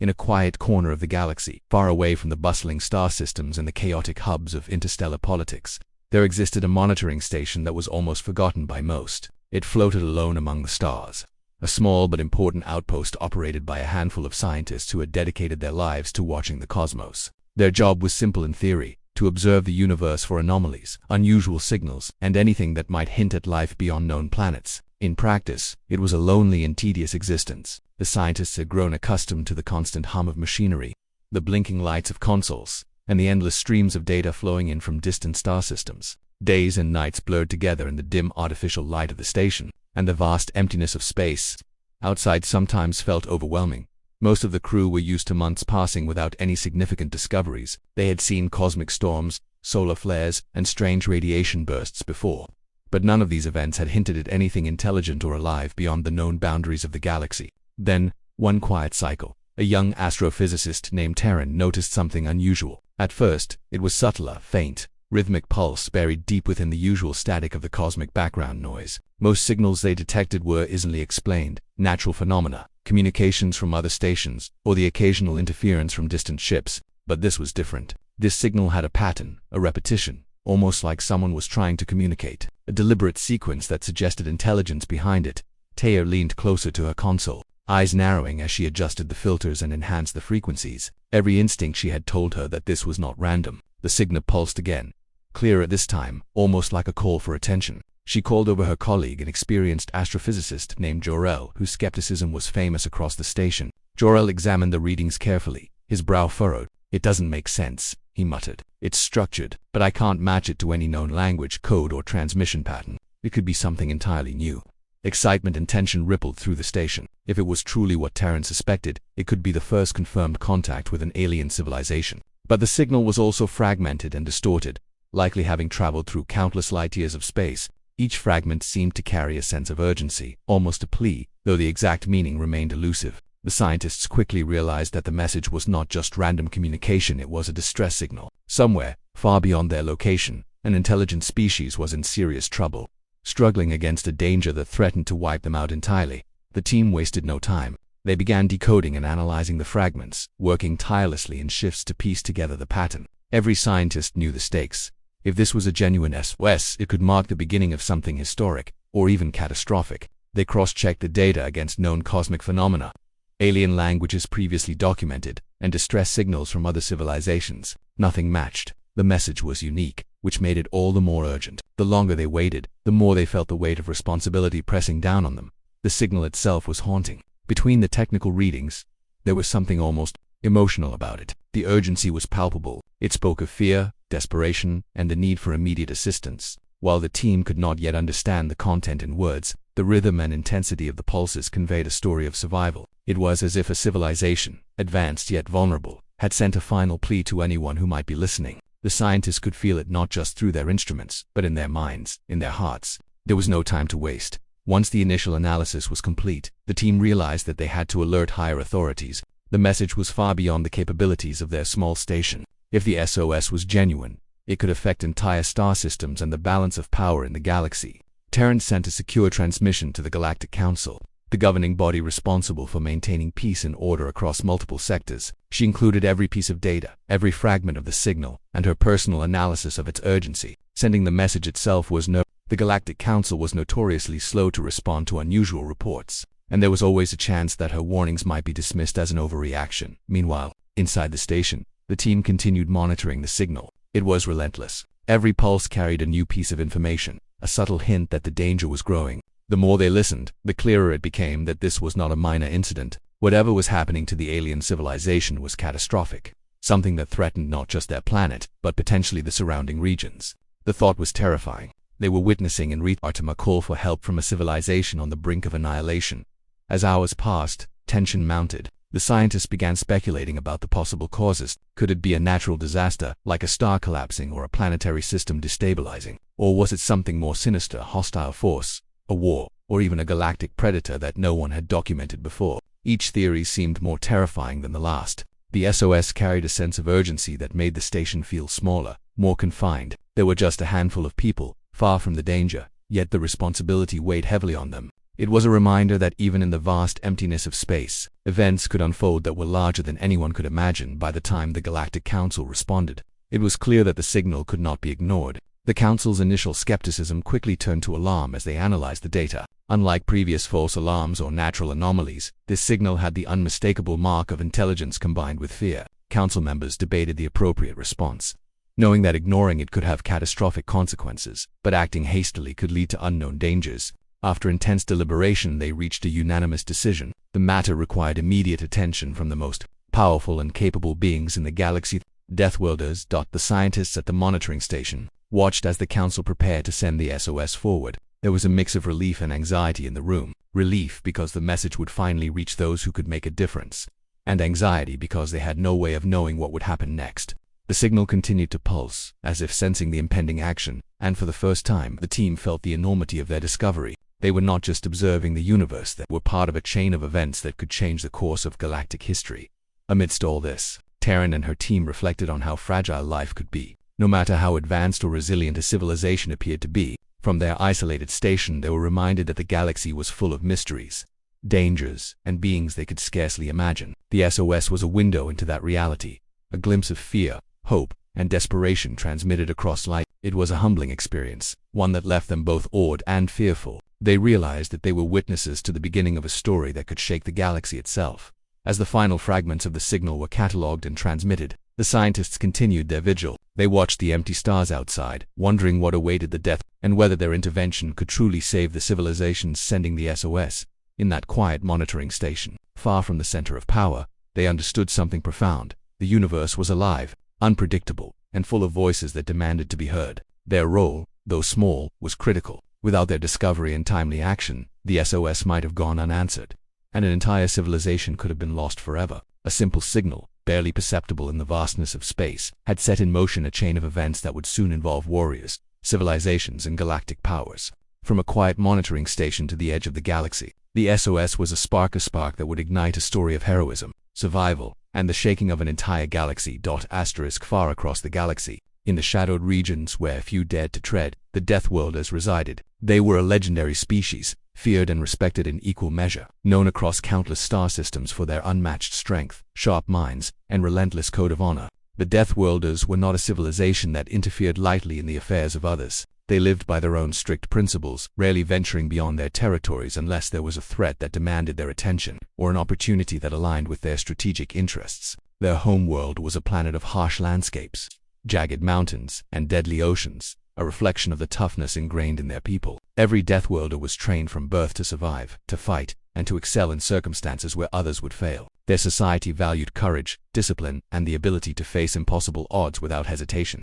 in a quiet corner of the galaxy, far away from the bustling star systems and the chaotic hubs of interstellar politics, there existed a monitoring station that was almost forgotten by most. It floated alone among the stars, a small but important outpost operated by a handful of scientists who had dedicated their lives to watching the cosmos. Their job was simple in theory: to observe the universe for anomalies, unusual signals, and anything that might hint at life beyond known planets. In practice, it was a lonely and tedious existence. The scientists had grown accustomed to the constant hum of machinery, the blinking lights of consoles, and the endless streams of data flowing in from distant star systems. Days and nights blurred together in the dim artificial light of the station, and the vast emptiness of space outside sometimes felt overwhelming. Most of the crew were used to months passing without any significant discoveries. They had seen cosmic storms, solar flares, and strange radiation bursts before, but none of these events had hinted at anything intelligent or alive beyond the known boundaries of the galaxy. Then, one quiet cycle, a young astrophysicist named Terran noticed something unusual. At first, it was subtle, a faint, rhythmic pulse buried deep within the usual static of the cosmic background noise. Most signals they detected were easily explained: natural phenomena, communications from other stations, or the occasional interference from distant ships. But this was different. This signal had a pattern, a repetition, almost like someone was trying to communicate, a deliberate sequence that suggested intelligence behind it. Taya leaned closer to her console, eyes narrowing as she adjusted the filters and enhanced the frequencies. Every instinct she had told her that this was not random. The signal pulsed again, clearer this time, almost like a call for attention. She called over her colleague, an experienced astrophysicist named Jor-El, whose skepticism was famous across the station. Jor-El examined the readings carefully, his brow furrowed. "It doesn't make sense," he muttered. "It's structured, but I can't match it to any known language, code, or transmission pattern. It could be something entirely new." Excitement and tension rippled through the station. If it was truly what Terran suspected, it could be the first confirmed contact with an alien civilization. But the signal was also fragmented and distorted, likely having traveled through countless light years of space. Each fragment seemed to carry a sense of urgency, almost a plea, though the exact meaning remained elusive. The scientists quickly realized that the message was not just random communication, it was a distress signal. Somewhere, far beyond their location, an intelligent species was in serious trouble, struggling against a danger that threatened to wipe them out entirely. The team wasted no time. They began decoding and analyzing the fragments, working tirelessly in shifts to piece together the pattern. Every scientist knew the stakes. If this was a genuine SOS, it could mark the beginning of something historic, or even catastrophic. They cross-checked the data against known cosmic phenomena, alien languages previously documented, and distress signals from other civilizations. Nothing matched. The message was unique, which made it all the more urgent. The longer they waited, the more they felt the weight of responsibility pressing down on them. The signal itself was haunting. Between the technical readings, there was something almost emotional about it. The urgency was palpable. It spoke of fear, desperation, and the need for immediate assistance. While the team could not yet understand the content in words, the rhythm and intensity of the pulses conveyed a story of survival. It was as if a civilization, advanced yet vulnerable, had sent a final plea to anyone who might be listening. The scientists could feel it not just through their instruments, but in their minds, in their hearts. There was no time to waste. Once the initial analysis was complete, the team realized that they had to alert higher authorities. The message was far beyond the capabilities of their small station. If the SOS was genuine, it could affect entire star systems and the balance of power in the galaxy. Terran sent a secure transmission to the Galactic Council, the governing body responsible for maintaining peace and order across multiple sectors. She included every piece of data, every fragment of the signal, and her personal analysis of its urgency. Sending the message itself was The Galactic Council was notoriously slow to respond to unusual reports, and there was always a chance that her warnings might be dismissed as an overreaction. Meanwhile, inside the station, the team continued monitoring the signal. It was relentless. Every pulse carried a new piece of information, a subtle hint that the danger was growing. The more they listened, the clearer it became that this was not a minor incident. Whatever was happening to the alien civilization was catastrophic, something that threatened not just their planet, but potentially the surrounding regions. The thought was terrifying. They were witnessing in real time a call for help from a civilization on the brink of annihilation. As hours passed, tension mounted. The scientists began speculating about the possible causes. Could it be a natural disaster, like a star collapsing or a planetary system destabilizing? Or was it something more sinister, a hostile force, a war, or even a galactic predator that no one had documented before? Each theory seemed more terrifying than the last. The SOS carried a sense of urgency that made the station feel smaller, more confined. There were just a handful of people, far from the danger, yet the responsibility weighed heavily on them. It was a reminder that even in the vast emptiness of space, events could unfold that were larger than anyone could imagine. By the time the Galactic Council responded, it was clear that the signal could not be ignored. The Council's initial skepticism quickly turned to alarm as they analyzed the data. Unlike previous false alarms or natural anomalies, this signal had the unmistakable mark of intelligence combined with fear. Council members debated the appropriate response, knowing that ignoring it could have catastrophic consequences, but acting hastily could lead to unknown dangers. After intense deliberation, they reached a unanimous decision. The matter required immediate attention from the most powerful and capable beings in the galaxy, Deathworlders. The scientists at the monitoring station watched as the Council prepared to send the SOS forward. There was a mix of relief and anxiety in the room. Relief because the message would finally reach those who could make a difference, and anxiety because they had no way of knowing what would happen next. The signal continued to pulse, as if sensing the impending action, and for the first time, the team felt the enormity of their discovery. They were not just observing the universe, they were part of a chain of events that could change the course of galactic history. Amidst all this, Taryn and her team reflected on how fragile life could be. No matter how advanced or resilient a civilization appeared to be, from their isolated station they were reminded that the galaxy was full of mysteries, dangers, and beings they could scarcely imagine. The SOS was a window into that reality, a glimpse of fear, hope, and desperation transmitted across light. It was a humbling experience, one that left them both awed and fearful. They realized that they were witnesses to the beginning of a story that could shake the galaxy itself. As the final fragments of the signal were catalogued and transmitted, the scientists continued their vigil. They watched the empty stars outside, wondering what awaited the death, and whether their intervention could truly save the civilizations sending the SOS. In that quiet monitoring station, far from the center of power, they understood something profound. The universe was alive, unpredictable, and full of voices that demanded to be heard. Their role, though small, was critical. Without their discovery and timely action, the SOS might have gone unanswered, and an entire civilization could have been lost forever. A simple signal, barely perceptible in the vastness of space, had set in motion a chain of events that would soon involve warriors, civilizations, and galactic powers. From a quiet monitoring station to the edge of the galaxy, the SOS was a spark that would ignite a story of heroism, survival, and the shaking of an entire galaxy. Far across the galaxy, in the shadowed regions where few dared to tread, the Deathworlders resided. They were a legendary species, feared and respected in equal measure, known across countless star systems for their unmatched strength, sharp minds, and relentless code of honor. The Deathworlders were not a civilization that interfered lightly in the affairs of others. They lived by their own strict principles, rarely venturing beyond their territories unless there was a threat that demanded their attention, or an opportunity that aligned with their strategic interests. Their homeworld was a planet of harsh landscapes, jagged mountains, and deadly oceans, a reflection of the toughness ingrained in their people. Every Deathworlder was trained from birth to survive, to fight, and to excel in circumstances where others would fail. Their society valued courage, discipline, and the ability to face impossible odds without hesitation.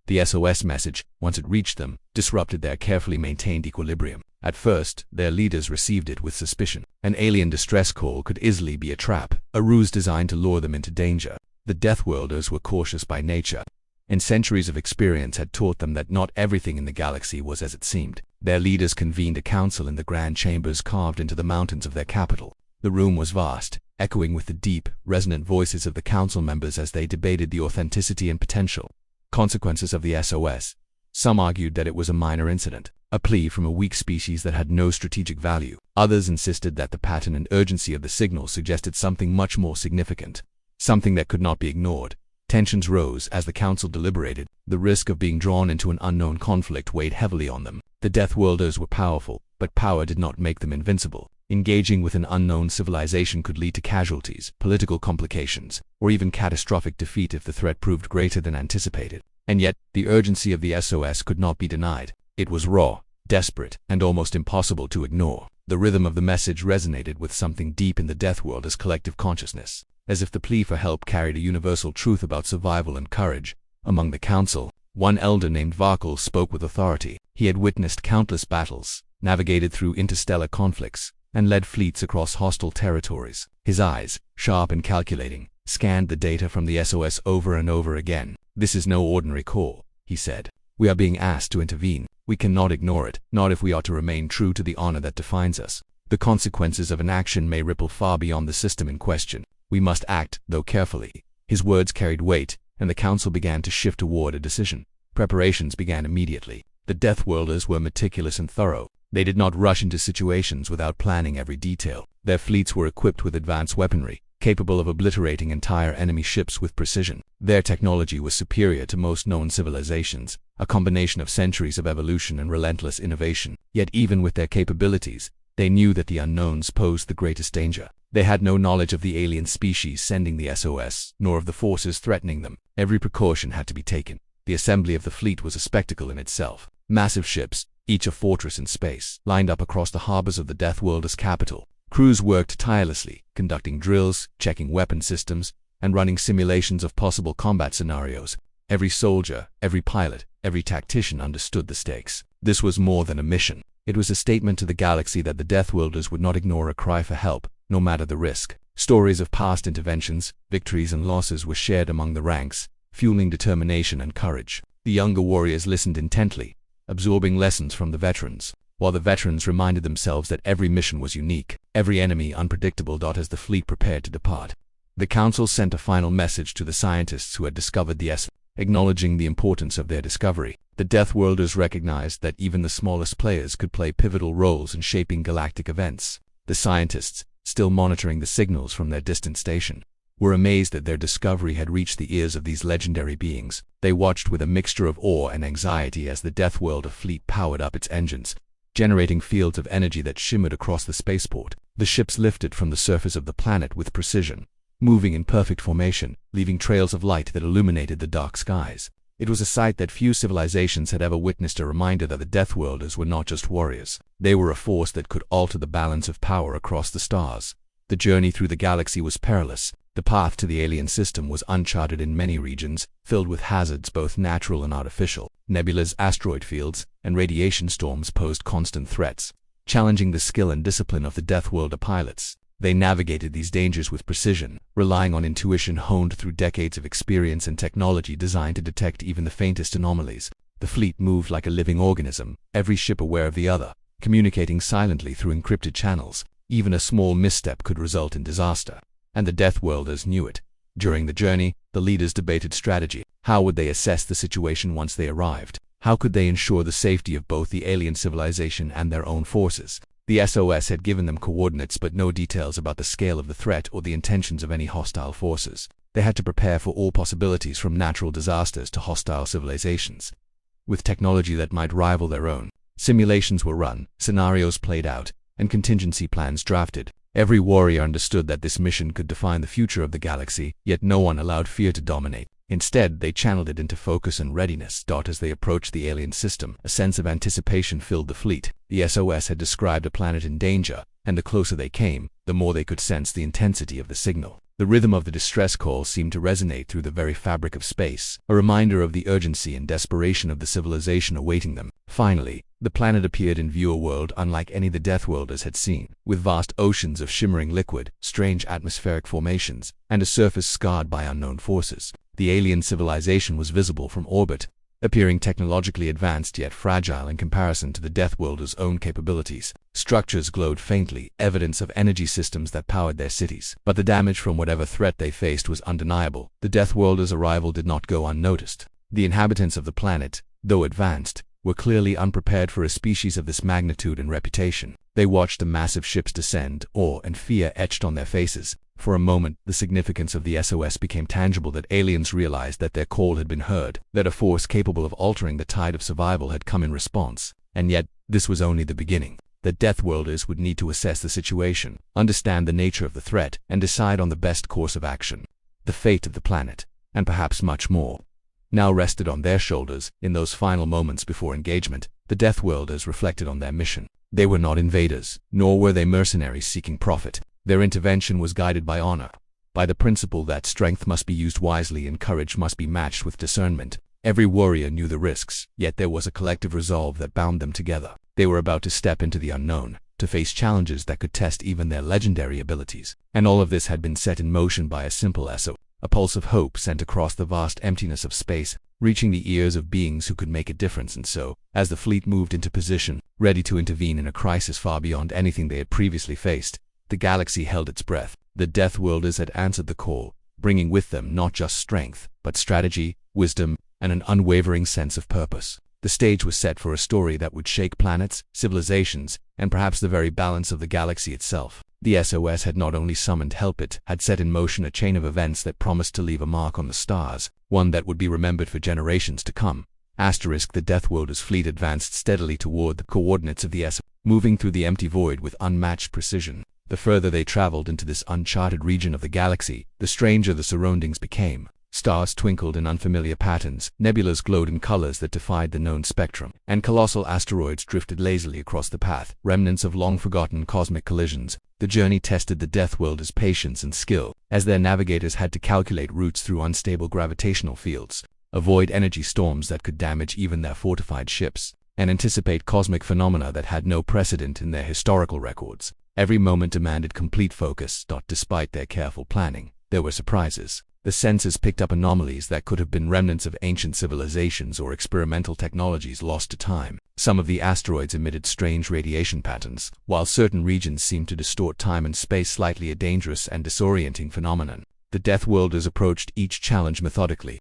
The SOS message, once it reached them, disrupted their carefully maintained equilibrium. At first, their leaders received it with suspicion. An alien distress call could easily be a trap, a ruse designed to lure them into danger. The Deathworlders were cautious by nature, and centuries of experience had taught them that not everything in the galaxy was as it seemed. Their leaders convened a council in the grand chambers carved into the mountains of their capital. The room was vast, echoing with the deep, resonant voices of the council members as they debated the authenticity and potential consequences of the SOS. Some argued that it was a minor incident, a plea from a weak species that had no strategic value. Others insisted that the pattern and urgency of the signal suggested something much more significant, something that could not be ignored. Tensions rose as the council deliberated. The risk of being drawn into an unknown conflict weighed heavily on them. The Deathworlders were powerful, but power did not make them invincible. Engaging with an unknown civilization could lead to casualties, political complications, or even catastrophic defeat if the threat proved greater than anticipated. And yet, the urgency of the SOS could not be denied. It was raw, desperate, and almost impossible to ignore. The rhythm of the message resonated with something deep in the Deathworlders' collective consciousness, as if the plea for help carried a universal truth about survival and courage. Among the council, one elder named Varkal spoke with authority. He had witnessed countless battles, navigated through interstellar conflicts, and led fleets across hostile territories. His eyes, sharp and calculating, scanned the data from the SOS over and over again. "This is no ordinary call," he said. "We are being asked to intervene. We cannot ignore it, not if we are to remain true to the honor that defines us. The consequences of an action may ripple far beyond the system in question. We must act, though carefully." His words carried weight, and the council began to shift toward a decision. Preparations began immediately. The Deathworlders were meticulous and thorough. They did not rush into situations without planning every detail. Their fleets were equipped with advanced weaponry, capable of obliterating entire enemy ships with precision. Their technology was superior to most known civilizations, a combination of centuries of evolution and relentless innovation. Yet even with their capabilities, they knew that the unknowns posed the greatest danger. They had no knowledge of the alien species sending the SOS, nor of the forces threatening them. Every precaution had to be taken. The assembly of the fleet was a spectacle in itself. Massive ships, each a fortress in space, lined up across the harbors of the Deathworlders' capital. Crews worked tirelessly, conducting drills, checking weapon systems, and running simulations of possible combat scenarios. Every soldier, every pilot, every tactician understood the stakes. This was more than a mission. It was a statement to the galaxy that the Deathworlders would not ignore a cry for help, no matter the risk. Stories of past interventions, victories and losses were shared among the ranks, fueling determination and courage. The younger warriors listened intently, absorbing lessons from the veterans, while the veterans reminded themselves that every mission was unique, every enemy unpredictable. As the fleet prepared to depart, the Council sent a final message to the scientists who had discovered the SOS, acknowledging the importance of their discovery. The Deathworlders recognized that even the smallest players could play pivotal roles in shaping galactic events. The scientists, still monitoring the signals from their distant station, were amazed that their discovery had reached the ears of these legendary beings. They watched with a mixture of awe and anxiety as the Deathworlder fleet powered up its engines, generating fields of energy that shimmered across the spaceport. The ships lifted from the surface of the planet with precision, moving in perfect formation, leaving trails of light that illuminated the dark skies. It was a sight that few civilizations had ever witnessed, a reminder that the Deathworlders were not just warriors. They were a force that could alter the balance of power across the stars. The journey through the galaxy was perilous. The path to the alien system was uncharted in many regions, filled with hazards both natural and artificial. Nebulas, asteroid fields, and radiation storms posed constant threats, challenging the skill and discipline of the Deathworlder pilots. They navigated these dangers with precision, relying on intuition honed through decades of experience and technology designed to detect even the faintest anomalies. The fleet moved like a living organism, every ship aware of the other, communicating silently through encrypted channels. Even a small misstep could result in disaster, and the Deathworlders knew it. During the journey, the leaders debated strategy. How would they assess the situation once they arrived? How could they ensure the safety of both the alien civilization and their own forces? The SOS had given them coordinates but no details about the scale of the threat or the intentions of any hostile forces. They had to prepare for all possibilities, from natural disasters to hostile civilizations, with technology that might rival their own. Simulations were run, scenarios played out, and contingency plans drafted. Every warrior understood that this mission could define the future of the galaxy, yet no one allowed fear to dominate. Instead, they channeled it into focus and readiness. As they approached the alien system, a sense of anticipation filled the fleet. The SOS had described a planet in danger, and the closer they came, the more they could sense the intensity of the signal. The rhythm of the distress call seemed to resonate through the very fabric of space, a reminder of the urgency and desperation of the civilization awaiting them. Finally, the planet appeared in view, a world unlike any the Deathworlders had seen, with vast oceans of shimmering liquid, strange atmospheric formations, and a surface scarred by unknown forces. The alien civilization was visible from orbit, appearing technologically advanced yet fragile in comparison to the Deathworlders' own capabilities. Structures glowed faintly, evidence of energy systems that powered their cities. But the damage from whatever threat they faced was undeniable. The Deathworlders' arrival did not go unnoticed. The inhabitants of the planet, though advanced, were clearly unprepared for a species of this magnitude and reputation. They watched the massive ships descend, awe and fear etched on their faces. For a moment, the significance of the SOS became tangible. That aliens realized that their call had been heard, that a force capable of altering the tide of survival had come in response. And yet, this was only the beginning. The Deathworlders would need to assess the situation, understand the nature of the threat, and decide on the best course of action. The fate of the planet, and perhaps much more, now rested on their shoulders. In those final moments before engagement, the Deathworlders reflected on their mission. They were not invaders, nor were they mercenaries seeking profit. Their intervention was guided by honor, by the principle that strength must be used wisely and courage must be matched with discernment. Every warrior knew the risks, yet there was a collective resolve that bound them together. They were about to step into the unknown, to face challenges that could test even their legendary abilities. And all of this had been set in motion by a simple SOS, a pulse of hope sent across the vast emptiness of space, reaching the ears of beings who could make a difference. And so, as the fleet moved into position, ready to intervene in a crisis far beyond anything they had previously faced, the galaxy held its breath. The Deathworlders had answered the call, bringing with them not just strength, but strategy, wisdom, and an unwavering sense of purpose. The stage was set for a story that would shake planets, civilizations, and perhaps the very balance of the galaxy itself. The SOS had not only summoned help, it had set in motion a chain of events that promised to leave a mark on the stars, one that would be remembered for generations to come. Asterisk, the Deathworlders' fleet advanced steadily toward the coordinates of the SOS, moving through the empty void with unmatched precision. The further they traveled into this uncharted region of the galaxy, the stranger the surroundings became. Stars twinkled in unfamiliar patterns, nebulas glowed in colors that defied the known spectrum, and colossal asteroids drifted lazily across the path, remnants of long-forgotten cosmic collisions. The journey tested the Deathworlders' patience and skill, as their navigators had to calculate routes through unstable gravitational fields, avoid energy storms that could damage even their fortified ships, and anticipate cosmic phenomena that had no precedent in their historical records. Every moment demanded complete focus. Despite their careful planning, there were surprises. The sensors picked up anomalies that could have been remnants of ancient civilizations or experimental technologies lost to time. Some of the asteroids emitted strange radiation patterns, while certain regions seemed to distort time and space slightly, a dangerous and disorienting phenomenon. The Deathworlders approached each challenge methodically.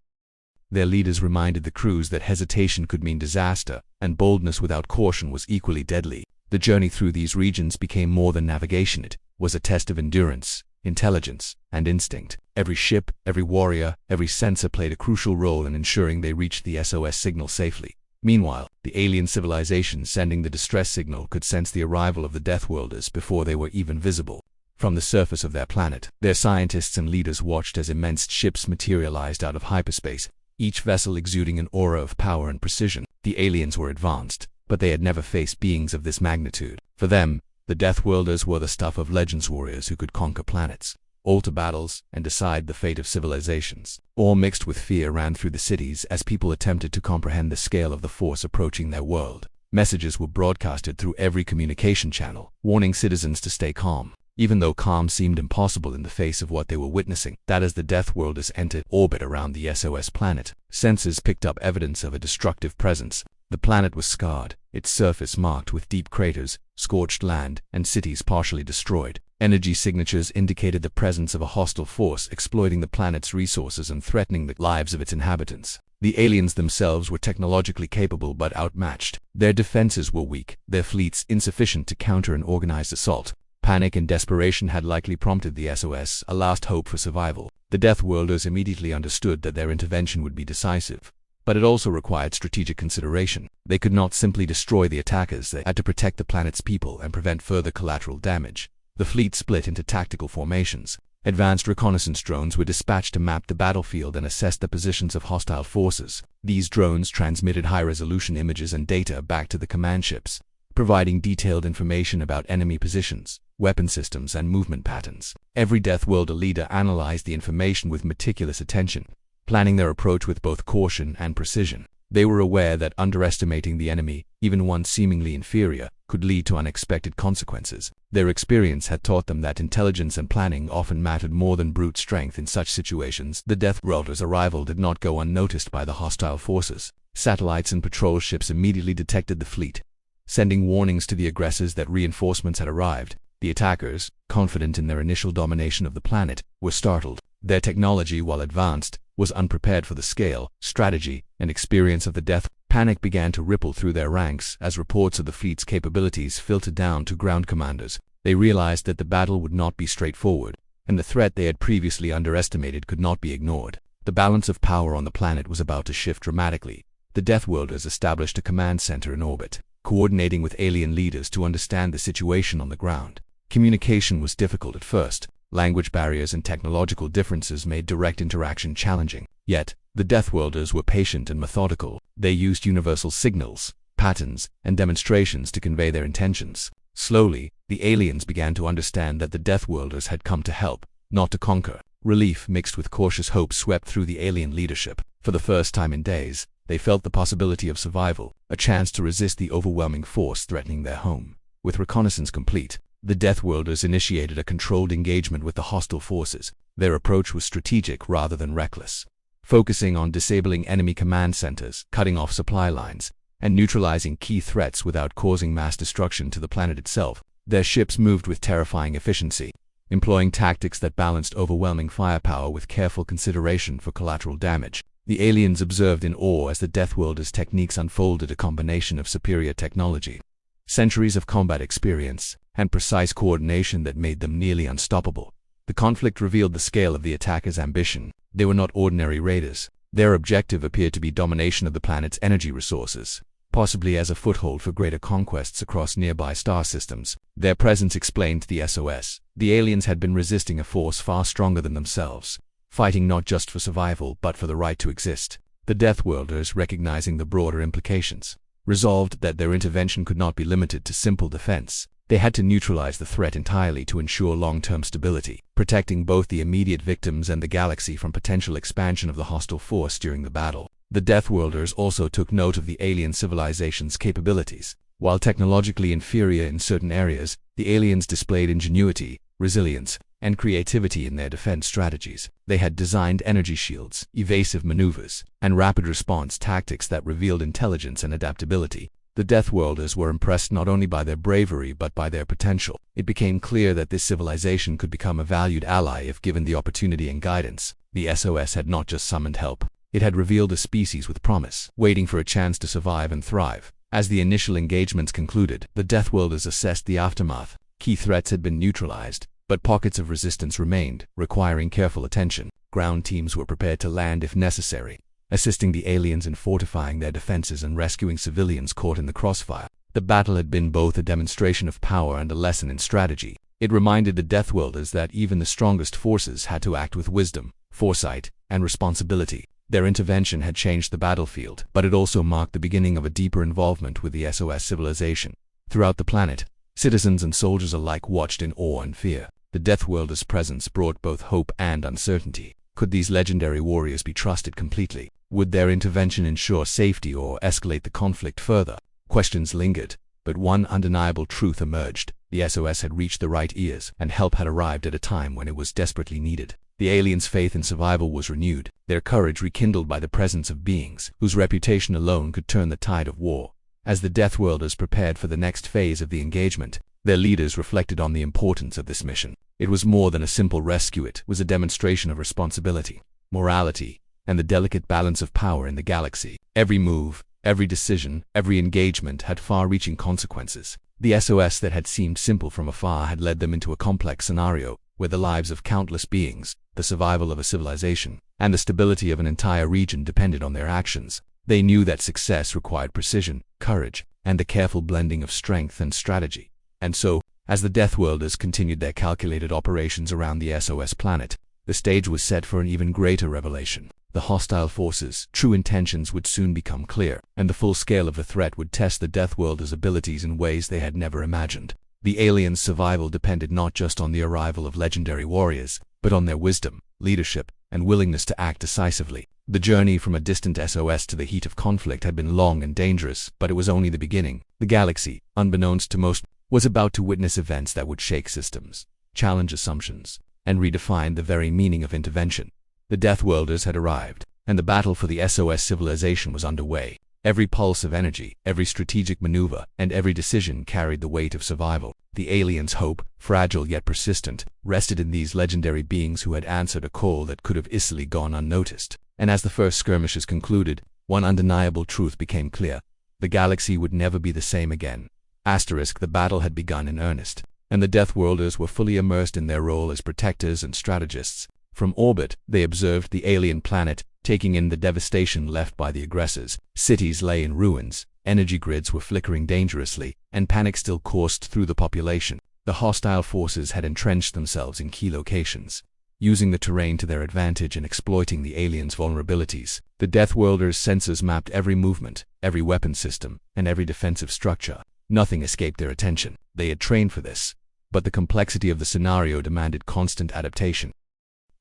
Their leaders reminded the crews that hesitation could mean disaster, and boldness without caution was equally deadly. The journey through these regions became more than navigation. It was a test of endurance, intelligence, and instinct. Every ship, every warrior, every sensor played a crucial role in ensuring they reached the SOS signal safely. Meanwhile, the alien civilization sending the distress signal could sense the arrival of the Deathworlders before they were even visible. From the surface of their planet, their scientists and leaders watched as immense ships materialized out of hyperspace, each vessel exuding an aura of power and precision. The aliens were advanced, but they had never faced beings of this magnitude. For them, the Deathworlders were the stuff of legends, warriors who could conquer planets, alter battles, and decide the fate of civilizations. Awe mixed with fear ran through the cities as people attempted to comprehend the scale of the force approaching their world. Messages were broadcasted through every communication channel, warning citizens to stay calm, even though calm seemed impossible in the face of what they were witnessing. That as the Deathworlders entered orbit around the SOS planet, sensors picked up evidence of a destructive presence. The planet was scarred, its surface marked with deep craters, scorched land, and cities partially destroyed. Energy signatures indicated the presence of a hostile force exploiting the planet's resources and threatening the lives of its inhabitants. The aliens themselves were technologically capable but outmatched. Their defenses were weak, their fleets insufficient to counter an organized assault. Panic and desperation had likely prompted the SOS, a last hope for survival. The Deathworlders immediately understood that their intervention would be decisive. But it also required strategic consideration. They could not simply destroy the attackers. They had to protect the planet's people and prevent further collateral damage. The fleet split into tactical formations. Advanced reconnaissance drones were dispatched to map the battlefield and assess the positions of hostile forces. These drones transmitted high-resolution images and data back to the command ships, providing detailed information about enemy positions, weapon systems, and movement patterns. Every Deathworlder leader analyzed the information with meticulous attention, planning their approach with both caution and precision. They were aware that underestimating the enemy, even one seemingly inferior, could lead to unexpected consequences. Their experience had taught them that intelligence and planning often mattered more than brute strength in such situations. The Deathworlders' arrival did not go unnoticed by the hostile forces. Satellites and patrol ships immediately detected the fleet, sending warnings to the aggressors that reinforcements had arrived. The attackers, confident in their initial domination of the planet, were startled. Their technology, while advanced, was unprepared for the scale, strategy, and experience of the Death. Panic began to ripple through their ranks as reports of the fleet's capabilities filtered down to ground commanders. They realized that the battle would not be straightforward, and the threat they had previously underestimated could not be ignored. The balance of power on the planet was about to shift dramatically. The Deathworlders established a command center in orbit, coordinating with alien leaders to understand the situation on the ground. Communication was difficult at first. Language barriers and technological differences made direct interaction challenging. Yet, the Deathworlders were patient and methodical. They used universal signals, patterns, and demonstrations to convey their intentions. Slowly, the aliens began to understand that the Deathworlders had come to help, not to conquer. Relief mixed with cautious hope swept through the alien leadership. For the first time in days, they felt the possibility of survival, a chance to resist the overwhelming force threatening their home. With reconnaissance complete, the Deathworlders initiated a controlled engagement with the hostile forces. Their approach was strategic rather than reckless, focusing on disabling enemy command centers, cutting off supply lines, and neutralizing key threats without causing mass destruction to the planet itself. Their ships moved with terrifying efficiency, employing tactics that balanced overwhelming firepower with careful consideration for collateral damage. The aliens observed in awe as the Deathworlders' techniques unfolded, a combination of superior technology, centuries of combat experience, and precise coordination that made them nearly unstoppable. The conflict revealed the scale of the attackers' ambition. They were not ordinary raiders. Their objective appeared to be domination of the planet's energy resources, possibly as a foothold for greater conquests across nearby star systems. Their presence explained the SOS. The aliens had been resisting a force far stronger than themselves, fighting not just for survival but for the right to exist. The Deathworlders, recognizing the broader implications, resolved that their intervention could not be limited to simple defense. They had to neutralize the threat entirely to ensure long-term stability, protecting both the immediate victims and the galaxy from potential expansion of the hostile force during the battle. The Deathworlders also took note of the alien civilization's capabilities. While technologically inferior in certain areas, the aliens displayed ingenuity, resilience, and creativity in their defense strategies. They had designed energy shields, evasive maneuvers, and rapid response tactics that revealed intelligence and adaptability. The Deathworlders were impressed not only by their bravery but by their potential. It became clear that this civilization could become a valued ally if given the opportunity and guidance. The SOS had not just summoned help. It had revealed a species with promise, waiting for a chance to survive and thrive. As the initial engagements concluded, the Deathworlders assessed the aftermath. Key threats had been neutralized, but pockets of resistance remained, requiring careful attention. Ground teams were prepared to land if necessary, assisting the aliens in fortifying their defenses and rescuing civilians caught in the crossfire. The battle had been both a demonstration of power and a lesson in strategy. It reminded the Deathworlders that even the strongest forces had to act with wisdom, foresight, and responsibility. Their intervention had changed the battlefield, but it also marked the beginning of a deeper involvement with the SOS civilization. Throughout the planet, citizens and soldiers alike watched in awe and fear. The Deathworlders' presence brought both hope and uncertainty. Could these legendary warriors be trusted completely? Would their intervention ensure safety or escalate the conflict further? Questions lingered, but one undeniable truth emerged. The SOS had reached the right ears, and help had arrived at a time when it was desperately needed. The aliens' faith in survival was renewed, their courage rekindled by the presence of beings whose reputation alone could turn the tide of war. As the Deathworlders prepared for the next phase of the engagement, their leaders reflected on the importance of this mission. It was more than a simple rescue. It was a demonstration of responsibility, morality, and the delicate balance of power in the galaxy. Every move, every decision, every engagement had far-reaching consequences. The SOS that had seemed simple from afar had led them into a complex scenario where the lives of countless beings, the survival of a civilization, and the stability of an entire region depended on their actions. They knew that success required precision, courage, and the careful blending of strength and strategy. And so, as the Deathworlders continued their calculated operations around the SOS planet, the stage was set for an even greater revelation. The hostile forces' true intentions would soon become clear, and the full scale of the threat would test the Deathworlders' abilities in ways they had never imagined. The aliens' survival depended not just on the arrival of legendary warriors, but on their wisdom, leadership, and willingness to act decisively. The journey from a distant SOS to the heat of conflict had been long and dangerous, but it was only the beginning. The galaxy, unbeknownst to most, was about to witness events that would shake systems, challenge assumptions, and redefine the very meaning of intervention. The Deathworlders had arrived, and the battle for the SOS civilization was underway. Every pulse of energy, every strategic maneuver, and every decision carried the weight of survival. The aliens' hope, fragile yet persistent, rested in these legendary beings who had answered a call that could have easily gone unnoticed. And as the first skirmishes concluded, one undeniable truth became clear. The galaxy would never be the same again. The battle had begun in earnest, and the Deathworlders were fully immersed in their role as protectors and strategists. From orbit, they observed the alien planet, taking in the devastation left by the aggressors. Cities lay in ruins, energy grids were flickering dangerously, and panic still coursed through the population. The hostile forces had entrenched themselves in key locations, using the terrain to their advantage and exploiting the aliens' vulnerabilities. The Deathworlders' sensors mapped every movement, every weapon system, and every defensive structure. Nothing escaped their attention. They had trained for this, but the complexity of the scenario demanded constant adaptation.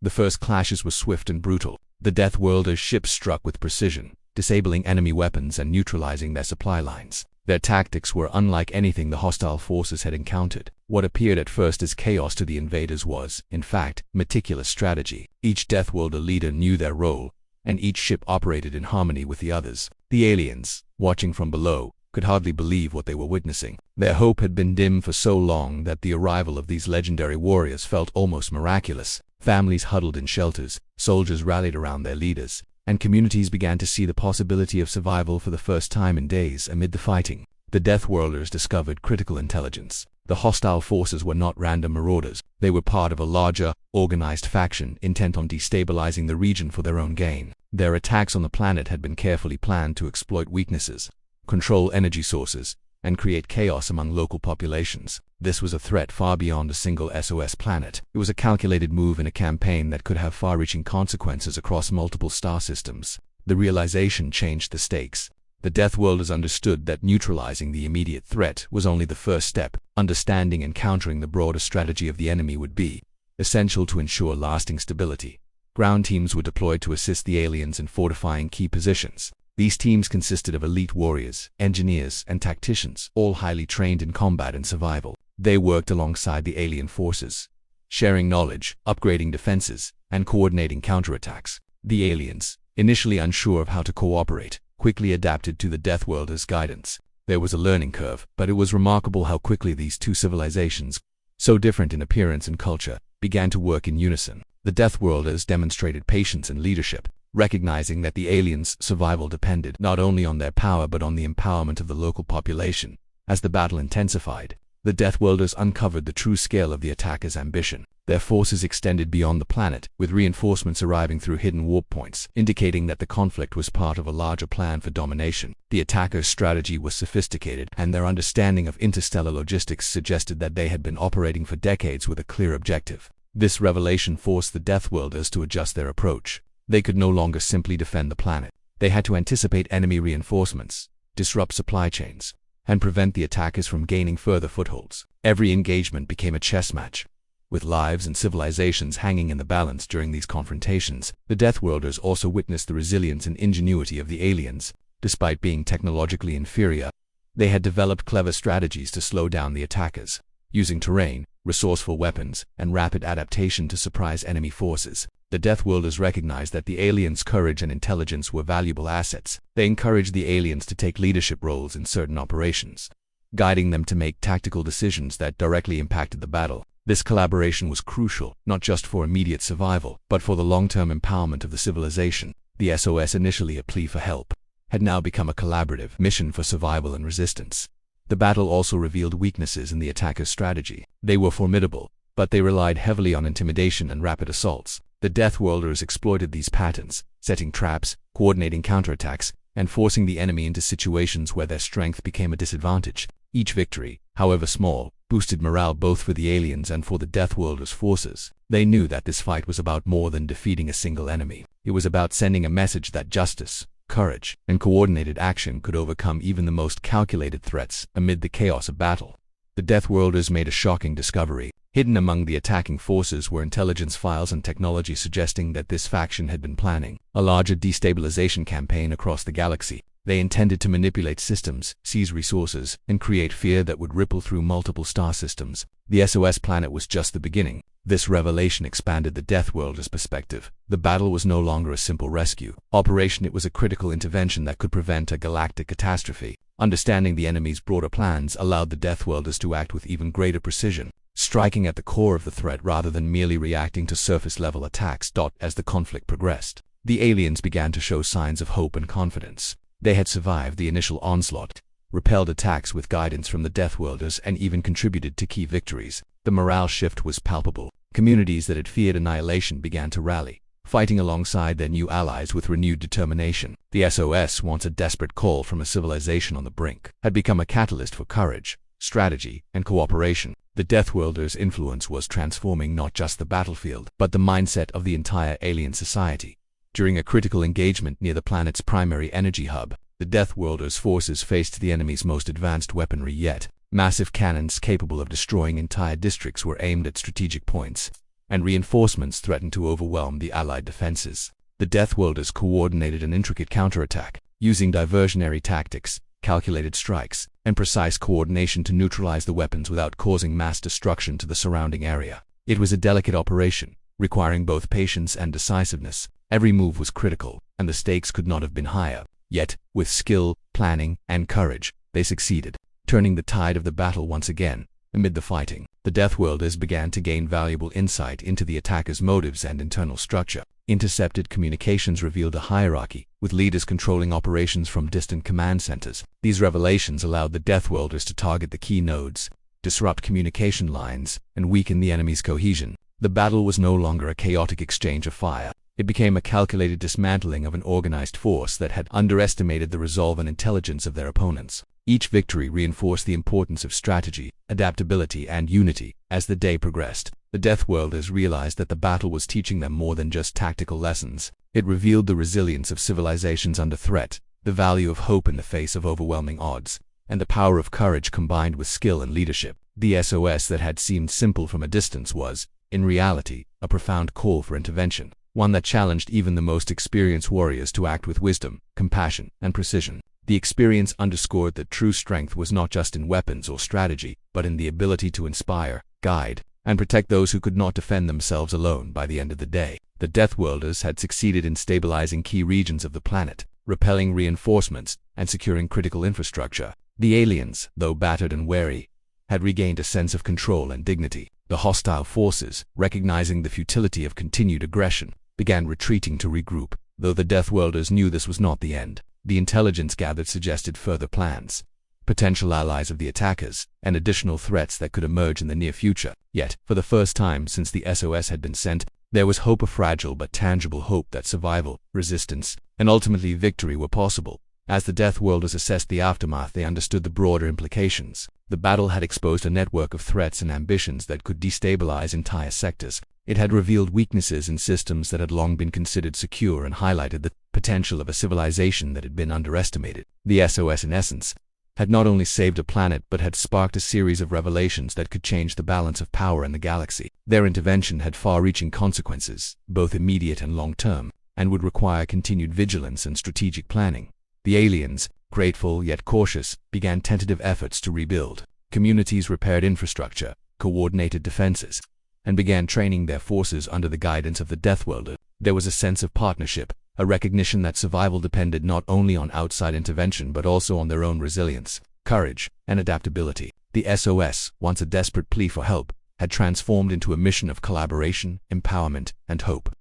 The first clashes were swift and brutal. The Deathworlders' ships struck with precision, disabling enemy weapons and neutralizing their supply lines. Their tactics were unlike anything the hostile forces had encountered. What appeared at first as chaos to the invaders was, in fact, meticulous strategy. Each Deathworlder leader knew their role, and each ship operated in harmony with the others. The aliens, watching from below, could hardly believe what they were witnessing. Their hope had been dim for so long that the arrival of these legendary warriors felt almost miraculous. Families huddled in shelters, soldiers rallied around their leaders, and communities began to see the possibility of survival for the first time in days amid the fighting. The Deathworlders discovered critical intelligence. The hostile forces were not random marauders. They were part of a larger, organized faction intent on destabilizing the region for their own gain. Their attacks on the planet had been carefully planned to exploit weaknesses, control energy sources, and create chaos among local populations. This was a threat far beyond a single SOS planet. It was a calculated move in a campaign that could have far-reaching consequences across multiple star systems. The realization changed the stakes. The Deathworlders understood that neutralizing the immediate threat was only the first step. Understanding and countering the broader strategy of the enemy would be essential to ensure lasting stability. Ground teams were deployed to assist the aliens in fortifying key positions. These teams consisted of elite warriors, engineers, and tacticians, all highly trained in combat and survival. They worked alongside the alien forces, sharing knowledge, upgrading defenses, and coordinating counterattacks. The aliens, initially unsure of how to cooperate, quickly adapted to the Deathworlders' guidance. There was a learning curve, but it was remarkable how quickly these two civilizations, so different in appearance and culture, began to work in unison. The Deathworlders demonstrated patience and leadership, recognizing that the aliens' survival depended not only on their power but on the empowerment of the local population. As the battle intensified, the Deathworlders uncovered the true scale of the attackers' ambition. Their forces extended beyond the planet, with reinforcements arriving through hidden warp points, indicating that the conflict was part of a larger plan for domination. The attackers' strategy was sophisticated, and their understanding of interstellar logistics suggested that they had been operating for decades with a clear objective. This revelation forced the Deathworlders to adjust their approach. They could no longer simply defend the planet. They had to anticipate enemy reinforcements, disrupt supply chains, and prevent the attackers from gaining further footholds. Every engagement became a chess match, with lives and civilizations hanging in the balance during these confrontations. The Deathworlders also witnessed the resilience and ingenuity of the aliens. Despite being technologically inferior, they had developed clever strategies to slow down the attackers, using terrain, resourceful weapons, and rapid adaptation to surprise enemy forces. The Deathworlders recognized that the aliens' courage and intelligence were valuable assets. They encouraged the aliens to take leadership roles in certain operations, guiding them to make tactical decisions that directly impacted the battle. This collaboration was crucial, not just for immediate survival, but for the long-term empowerment of the civilization. The SOS, initially a plea for help, had now become a collaborative mission for survival and resistance. The battle also revealed weaknesses in the attackers' strategy. They were formidable, but they relied heavily on intimidation and rapid assaults. The Deathworlders exploited these patterns, setting traps, coordinating counterattacks, and forcing the enemy into situations where their strength became a disadvantage. Each victory, however small, boosted morale both for the aliens and for the Deathworlders' forces. They knew that this fight was about more than defeating a single enemy. It was about sending a message that justice, courage, and coordinated action could overcome even the most calculated threats amid the chaos of battle. The Deathworlders made a shocking discovery. Hidden among the attacking forces were intelligence files and technology suggesting that this faction had been planning a larger destabilization campaign across the galaxy. They intended to manipulate systems, seize resources, and create fear that would ripple through multiple star systems. The SOS planet was just the beginning. This revelation expanded the Deathworlders' perspective. The battle was no longer a simple rescue operation, it was a critical intervention that could prevent a galactic catastrophe. Understanding the enemy's broader plans allowed the Deathworlders to act with even greater precision, striking at the core of the threat rather than merely reacting to surface-level attacks. As the conflict progressed, the aliens began to show signs of hope and confidence. They had survived the initial onslaught, repelled attacks with guidance from the Deathworlders, and even contributed to key victories. The morale shift was palpable. Communities that had feared annihilation began to rally, fighting alongside their new allies with renewed determination. The SOS, once a desperate call from a civilization on the brink, had become a catalyst for courage, strategy, and cooperation. The Deathworlders' influence was transforming not just the battlefield, but the mindset of the entire alien society. During a critical engagement near the planet's primary energy hub, the Deathworlders' forces faced the enemy's most advanced weaponry yet. Massive cannons capable of destroying entire districts were aimed at strategic points, and reinforcements threatened to overwhelm the Allied defenses. The Deathworlders coordinated an intricate counterattack, using diversionary tactics, calculated strikes, and precise coordination to neutralize the weapons without causing mass destruction to the surrounding area. It was a delicate operation, requiring both patience and decisiveness. Every move was critical, and the stakes could not have been higher. Yet, with skill, planning, and courage, they succeeded, turning the tide of the battle once again. Amid the fighting, the Deathworlders began to gain valuable insight into the attackers' motives and internal structure. Intercepted communications revealed a hierarchy, with leaders controlling operations from distant command centers. These revelations allowed the Deathworlders to target the key nodes, disrupt communication lines, and weaken the enemy's cohesion. The battle was no longer a chaotic exchange of fire. It became a calculated dismantling of an organized force that had underestimated the resolve and intelligence of their opponents. Each victory reinforced the importance of strategy, adaptability, and unity. As the day progressed, the Deathworlders realized that the battle was teaching them more than just tactical lessons. It revealed the resilience of civilizations under threat, the value of hope in the face of overwhelming odds, and the power of courage combined with skill and leadership. The SOS that had seemed simple from a distance was, in reality, a profound call for intervention, one that challenged even the most experienced warriors to act with wisdom, compassion, and precision. The experience underscored that true strength was not just in weapons or strategy, but in the ability to inspire, guide, and protect those who could not defend themselves alone. By the end of the day, the Deathworlders had succeeded in stabilizing key regions of the planet, repelling reinforcements, and securing critical infrastructure. The aliens, though battered and wary, had regained a sense of control and dignity. The hostile forces, recognizing the futility of continued aggression, began retreating to regroup. Though the Deathworlders knew this was not the end, the intelligence gathered suggested further plans, potential allies of the attackers, and additional threats that could emerge in the near future. Yet, for the first time since the SOS had been sent, there was hope, a fragile but tangible hope that survival, resistance, and ultimately victory were possible. As the Deathworlders assessed the aftermath, they understood the broader implications. The battle had exposed a network of threats and ambitions that could destabilize entire sectors. It had revealed weaknesses in systems that had long been considered secure and highlighted the potential of a civilization that had been underestimated. The SOS, in essence, had not only saved a planet but had sparked a series of revelations that could change the balance of power in the galaxy. Their intervention had far-reaching consequences, both immediate and long-term, and would require continued vigilance and strategic planning. The aliens, grateful yet cautious, began tentative efforts to rebuild. Communities repaired infrastructure, coordinated defenses, and began training their forces under the guidance of the Deathworlder. There was a sense of partnership, a recognition that survival depended not only on outside intervention but also on their own resilience, courage, and adaptability. The SOS, once a desperate plea for help, had transformed into a mission of collaboration, empowerment, and hope.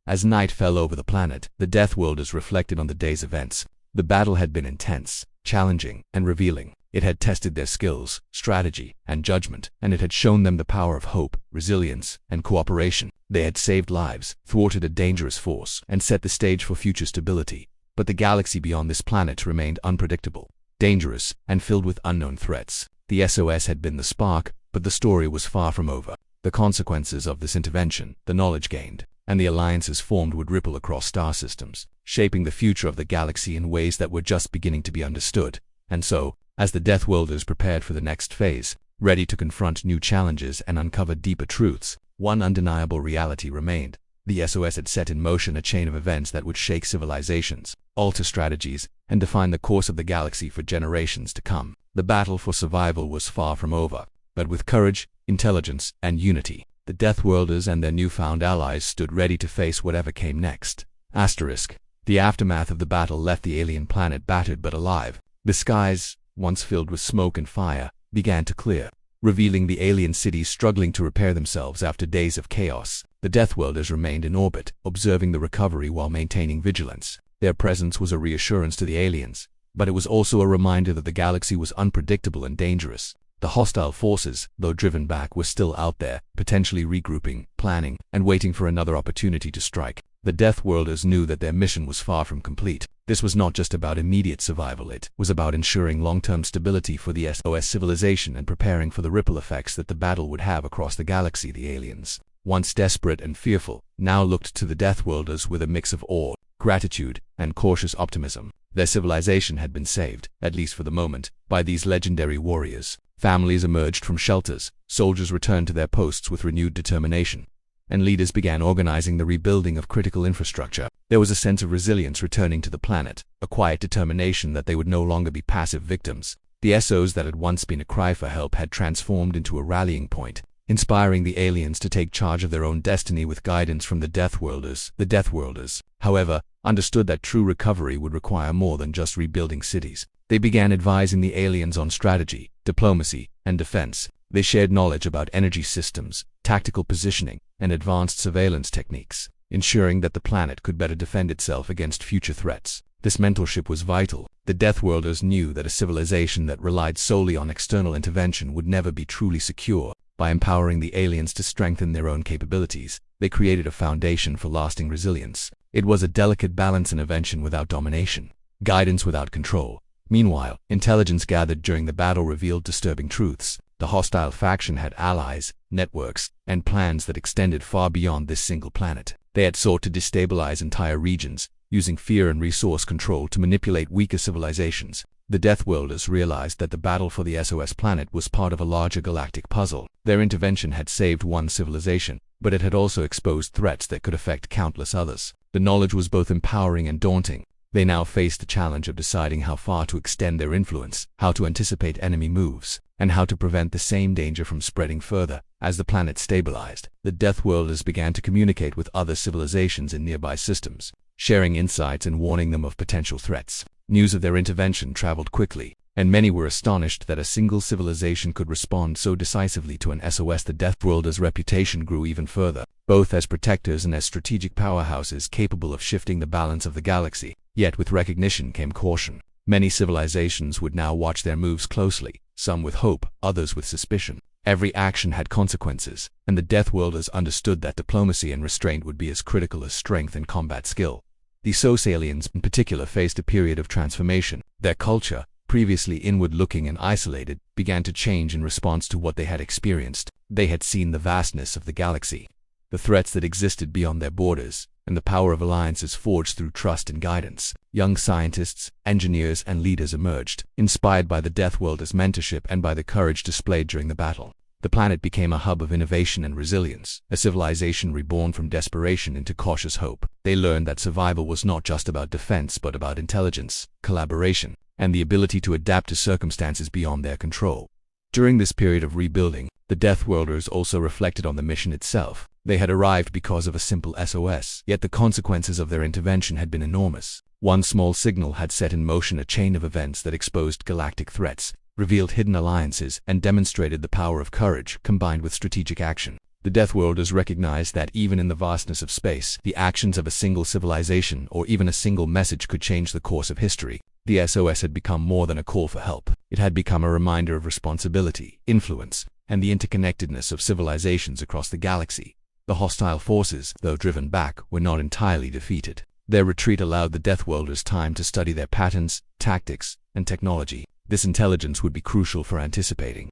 As night fell over the planet, the Deathworlders reflected on the day's events. The battle had been intense, challenging, and revealing. It had tested their skills, strategy, and judgment, and it had shown them the power of hope, resilience, and cooperation. They had saved lives, thwarted a dangerous force, and set the stage for future stability. But the galaxy beyond this planet remained unpredictable, dangerous, and filled with unknown threats. The SOS had been the spark, but the story was far from over. The consequences of this intervention, the knowledge gained, and the alliances formed would ripple across star systems, shaping the future of the galaxy in ways that were just beginning to be understood. And so, as the Deathworlders prepared for the next phase, ready to confront new challenges and uncover deeper truths, one undeniable reality remained. The SOS had set in motion a chain of events that would shake civilizations, alter strategies, and define the course of the galaxy for generations to come. The battle for survival was far from over, but with courage, intelligence, and unity, the Deathworlders and their newfound allies stood ready to face whatever came next. The aftermath of the battle left the alien planet battered but alive. The skies, once filled with smoke and fire, began to clear, revealing the alien cities struggling to repair themselves after days of chaos. The Deathworlders remained in orbit, observing the recovery while maintaining vigilance. Their presence was a reassurance to the aliens, but it was also a reminder that the galaxy was unpredictable and dangerous. The hostile forces, though driven back, were still out there, potentially regrouping, planning, and waiting for another opportunity to strike. The Deathworlders knew that their mission was far from complete. This was not just about immediate survival, it was about ensuring long-term stability for the SOS civilization and preparing for the ripple effects that the battle would have across the galaxy. The aliens, once desperate and fearful, now looked to the Deathworlders with a mix of awe, gratitude, and cautious optimism. Their civilization had been saved, at least for the moment, by these legendary warriors. Families emerged from shelters, soldiers returned to their posts with renewed determination, and leaders began organizing the rebuilding of critical infrastructure. There was a sense of resilience returning to the planet, a quiet determination that they would no longer be passive victims. The SOS that had once been a cry for help had transformed into a rallying point, inspiring the aliens to take charge of their own destiny with guidance from the Deathworlders. The Deathworlders, however, understood that true recovery would require more than just rebuilding cities. They began advising the aliens on strategy, diplomacy, and defense. They shared knowledge about energy systems, tactical positioning, and advanced surveillance techniques, ensuring that the planet could better defend itself against future threats. This mentorship was vital. The Deathworlders knew that a civilization that relied solely on external intervention would never be truly secure. By empowering the aliens to strengthen their own capabilities, they created a foundation for lasting resilience. It was a delicate balance: intervention without domination, guidance without control. Meanwhile, intelligence gathered during the battle revealed disturbing truths. The hostile faction had allies, networks, and plans that extended far beyond this single planet. They had sought to destabilize entire regions, using fear and resource control to manipulate weaker civilizations. The Deathworlders realized that the battle for the SOS planet was part of a larger galactic puzzle. Their intervention had saved one civilization, but it had also exposed threats that could affect countless others. The knowledge was both empowering and daunting. They now faced the challenge of deciding how far to extend their influence, how to anticipate enemy moves, and how to prevent the same danger from spreading further. As the planet stabilized, the Deathworlders began to communicate with other civilizations in nearby systems, sharing insights and warning them of potential threats. News of their intervention traveled quickly, and many were astonished that a single civilization could respond so decisively to an SOS. The Deathworlders' reputation grew even further, both as protectors and as strategic powerhouses capable of shifting the balance of the galaxy. Yet with recognition came caution. Many civilizations would now watch their moves closely, some with hope, others with suspicion. Every action had consequences, and the Deathworlders understood that diplomacy and restraint would be as critical as strength and combat skill. The SOS aliens in particular faced a period of transformation. Their culture, previously inward-looking and isolated, began to change in response to what they had experienced. They had seen the vastness of the galaxy, the threats that existed beyond their borders, and the power of alliances forged through trust and guidance. Young scientists, engineers, and leaders emerged, inspired by the Deathworlders' mentorship and by the courage displayed during the battle. The planet became a hub of innovation and resilience, a civilization reborn from desperation into cautious hope. They learned that survival was not just about defense but about intelligence, collaboration, and the ability to adapt to circumstances beyond their control. During this period of rebuilding, the Deathworlders also reflected on the mission itself. They had arrived because of a simple SOS, yet the consequences of their intervention had been enormous. One small signal had set in motion a chain of events that exposed galactic threats, revealed hidden alliances, and demonstrated the power of courage combined with strategic action. The Deathworlders recognized that even in the vastness of space, the actions of a single civilization or even a single message could change the course of history. The SOS had become more than a call for help. It had become a reminder of responsibility, influence, and the interconnectedness of civilizations across the galaxy. The hostile forces, though driven back, were not entirely defeated. Their retreat allowed the Deathworlders time to study their patterns, tactics, and technology. This intelligence would be crucial for anticipating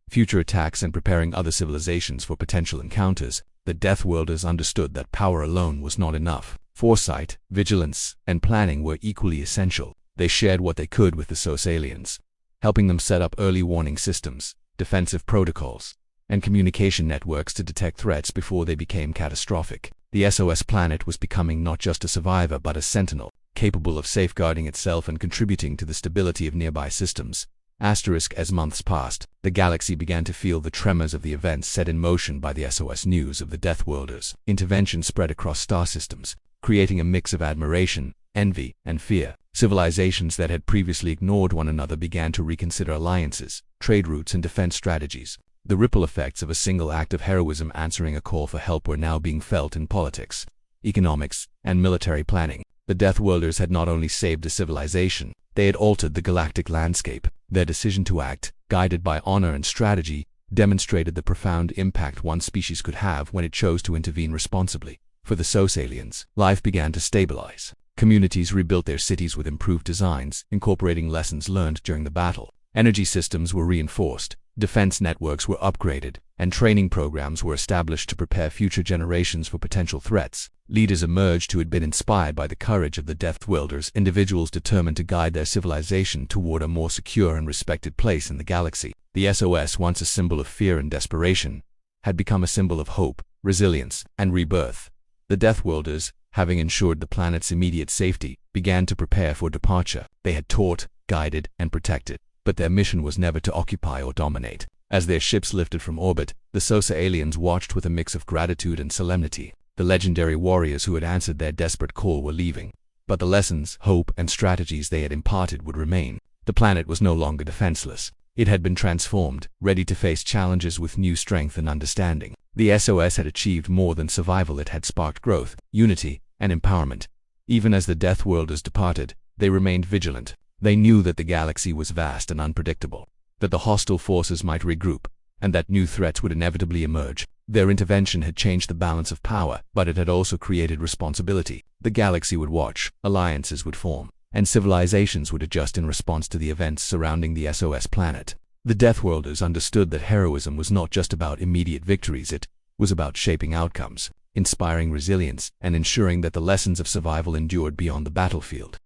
future attacks and preparing other civilizations for potential encounters. The Deathworlders understood that power alone was not enough. Foresight, vigilance, and planning were equally essential. They shared what they could with the SOS aliens, helping them set up early warning systems, defensive protocols, and communication networks to detect threats before they became catastrophic. The SOS planet was becoming not just a survivor but a sentinel, capable of safeguarding itself and contributing to the stability of nearby systems. As months passed, the galaxy began to feel the tremors of the events set in motion by the SOS news of the Deathworlders. Intervention spread across star systems, creating a mix of admiration, envy, and fear. Civilizations that had previously ignored one another began to reconsider alliances, trade routes, and defense strategies. The ripple effects of a single act of heroism answering a call for help were now being felt in politics, economics, and military planning. The Deathworlders had not only saved a civilization, they had altered the galactic landscape. Their decision to act, guided by honor and strategy, demonstrated the profound impact one species could have when it chose to intervene responsibly. For the SOS aliens, life began to stabilize. Communities rebuilt their cities with improved designs, incorporating lessons learned during the battle. Energy systems were reinforced, defense networks were upgraded, and training programs were established to prepare future generations for potential threats. Leaders emerged who had been inspired by the courage of the Deathworlders, individuals determined to guide their civilization toward a more secure and respected place in the galaxy. The SOS, once a symbol of fear and desperation, had become a symbol of hope, resilience, and rebirth. The Deathworlders, having ensured the planet's immediate safety, began to prepare for departure. They had taught, guided, and protected, but their mission was never to occupy or dominate. As their ships lifted from orbit, the SOS aliens watched with a mix of gratitude and solemnity. The legendary warriors who had answered their desperate call were leaving, but the lessons, hope, and strategies they had imparted would remain. The planet was no longer defenseless. It had been transformed, ready to face challenges with new strength and understanding. The SOS had achieved more than survival. It had sparked growth, unity, and empowerment. Even as the Deathworlders departed, they remained vigilant. They knew that the galaxy was vast and unpredictable, that the hostile forces might regroup, and that new threats would inevitably emerge. Their intervention had changed the balance of power, but it had also created responsibility. The galaxy would watch, alliances would form, and civilizations would adjust in response to the events surrounding the SOS planet. The Deathworlders understood that heroism was not just about immediate victories. It was about shaping outcomes, inspiring resilience, and ensuring that the lessons of survival endured beyond the battlefield.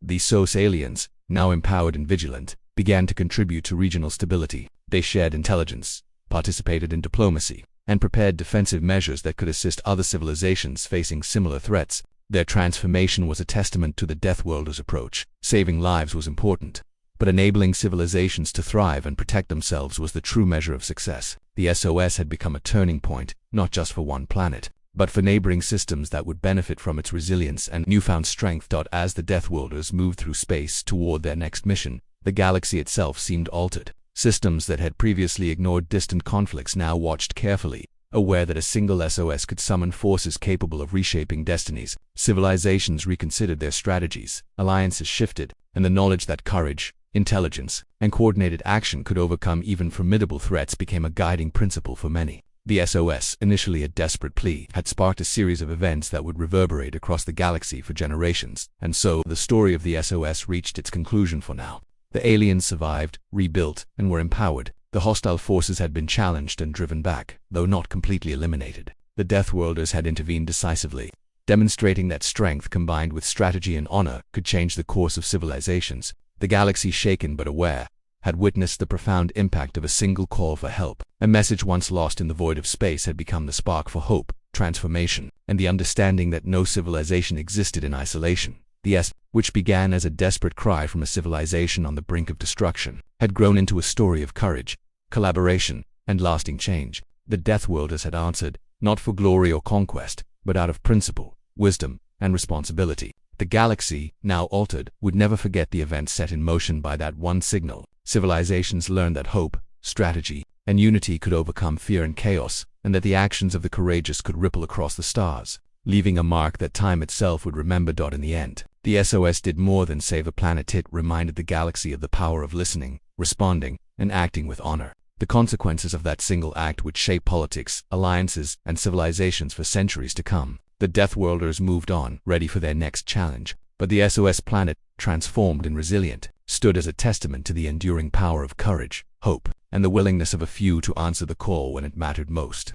The SOS aliens, now empowered and vigilant, began to contribute to regional stability. They shared intelligence, participated in diplomacy, and prepared defensive measures that could assist other civilizations facing similar threats. Their transformation was a testament to the Deathworlders' approach. Saving lives was important, but enabling civilizations to thrive and protect themselves was the true measure of success. The SOS had become a turning point, not just for one planet, but for neighboring systems that would benefit from its resilience and newfound strength. As the Deathworlders moved through space toward their next mission, the galaxy itself seemed altered. Systems that had previously ignored distant conflicts now watched carefully, aware that a single SOS could summon forces capable of reshaping destinies. Civilizations reconsidered their strategies, alliances shifted, and the knowledge that courage, intelligence, and coordinated action could overcome even formidable threats became a guiding principle for many. The SOS, initially a desperate plea, had sparked a series of events that would reverberate across the galaxy for generations, and so the story of the SOS reached its conclusion for now. The aliens survived, rebuilt, and were empowered. The hostile forces had been challenged and driven back, though not completely eliminated. The Deathworlders had intervened decisively, demonstrating that strength combined with strategy and honor could change the course of civilizations. The galaxy, shaken but aware, had witnessed the profound impact of a single call for help. A message once lost in the void of space had become the spark for hope, transformation, and the understanding that no civilization existed in isolation. The SOS, which began as a desperate cry from a civilization on the brink of destruction, had grown into a story of courage, collaboration, and lasting change. The Deathworlders had answered, not for glory or conquest, but out of principle, wisdom, and responsibility. The galaxy, now altered, would never forget the events set in motion by that one signal. Civilizations learned that hope, strategy, and unity could overcome fear and chaos, and that the actions of the courageous could ripple across the stars, leaving a mark that time itself would remember. In the end, the SOS did more than save a planet. It reminded the galaxy of the power of listening, responding, and acting with honor. The consequences of that single act would shape politics, alliances, and civilizations for centuries to come. The Deathworlders moved on, ready for their next challenge, but the SOS planet, transformed and resilient, stood as a testament to the enduring power of courage, hope, and the willingness of a few to answer the call when it mattered most.